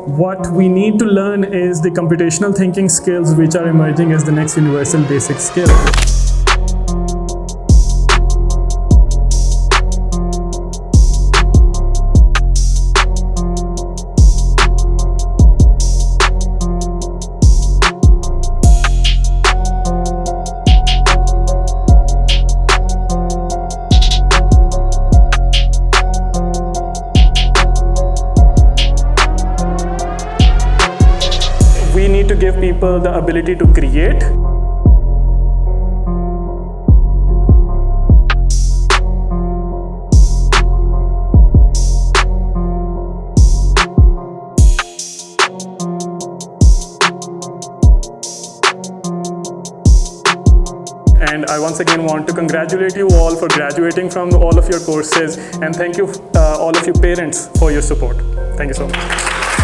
What we need to learn is the computational thinking skills, which are emerging as the next universal basic skill. We need to give people the ability to create. And I once again want to congratulate you all for graduating from all of your courses, and thank you all of you parents for your support. Thank you so much.